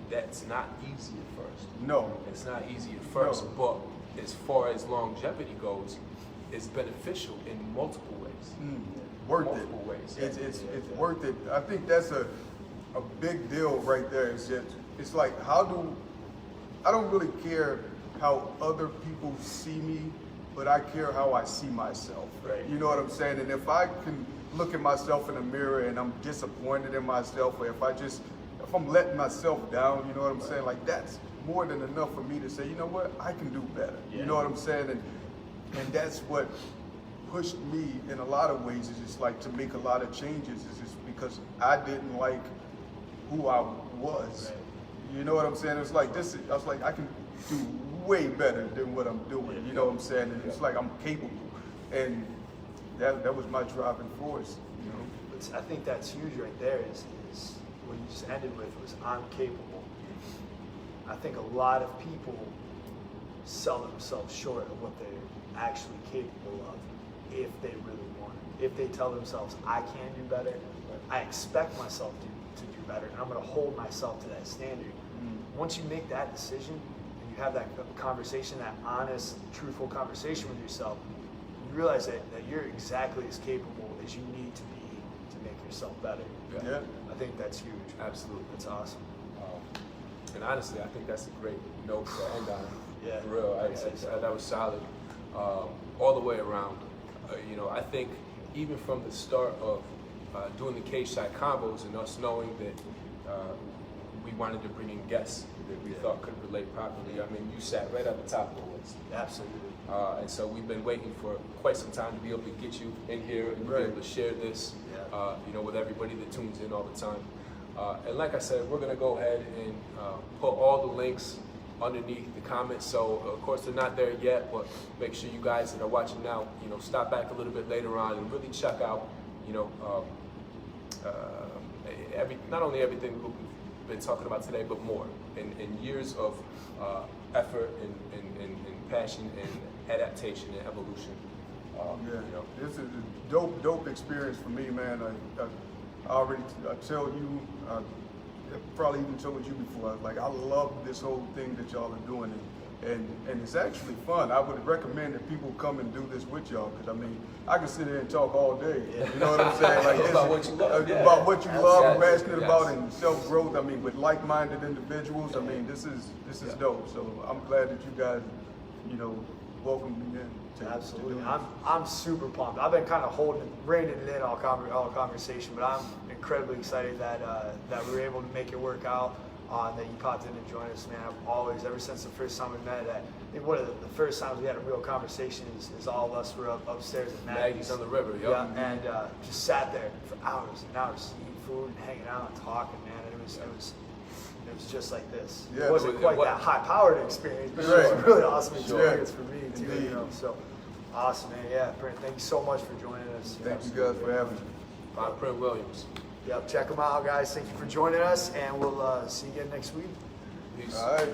that's not easy at first. No. It's not easy at first, but as far as longevity goes, it's beneficial in multiple ways. Worth multiple it. ways. It's worth it. I think that's a big deal right there. It's like, I don't really care how other people see me, but I care how I see myself. Right. You know what I'm saying? And if I can look at myself in the mirror and I'm disappointed in myself, or if I'm letting myself down, you know what I'm saying? Like, that's more than enough for me to say, you know what, I can do better. You know what I'm saying? And that's what pushed me in a lot of ways, is just like to make a lot of changes, is just because I didn't like who I was. Right. You know what I'm saying? It's like this, I was like, I can do way better than what I'm doing. You know what I'm saying? And it's like I'm capable. And that was my driving force, you know? I think that's huge right there, is what you just ended with was, I'm capable. I think a lot of people sell themselves short of what they're actually capable of if they really want it. If they tell themselves, I can do better, I expect myself to do better, and I'm going to hold myself to that standard. Once you make that decision and you have that conversation, that honest, truthful conversation with yourself, you realize that you're exactly as capable as you need to be to make yourself better. Yeah. I think that's huge. Absolutely. That's awesome. And honestly, I think that's a great note to end on. Yeah. For real. That was solid all the way around. You know, I think even from the start of doing the cage side combos and us knowing that we wanted to bring in guests that we thought could relate properly. I mean, you sat right at the top of the list. Absolutely. And so we've been waiting for quite some time to be able to get you in here and be able to share this, you know, with everybody that tunes in all the time. And like I said, we're going to go ahead and put all the links underneath the comments. So of course they're not there yet, but make sure you guys that are watching now, you know, stop back a little bit later on and really check out, you know, not only everything we've been talking about today, but more, and years of effort and passion and adaptation and evolution. Yeah, you know. this is a dope experience for me, man. I tell you, I've probably even told you before, like I love this whole thing that y'all are doing, and it's actually fun. I would recommend that people come and do this with y'all, because I mean, I can sit here and talk all day. You know what I'm saying? Like about what you love, about what you love and Yes, passionate yes. about, and self-growth. I mean, with like-minded individuals. I mean, this is dope. So I'm glad that you guys, you know, welcomed me in. Absolutely. I'm super pumped. I've been kind of reining it in all conversation, but I'm incredibly excited that that we were able to make it work out, and that you popped in and joined us, man. I've always, ever since the first time we met, I think one of the first times we had a real conversation is all of us were upstairs at Maggie's on the river, yeah, and just sat there for hours and hours eating food and hanging out and talking, man. And it was just like this. Yeah, it wasn't quite that high-powered experience, but it was a really awesome experience for me too. Indeed. You know, so awesome, man. Yeah, Brent, thank you so much for joining us. Thank you guys for having me. Fyne Print Williams. Yep, check them out, guys. Thank you for joining us, and we'll see you again next week. Peace. All right.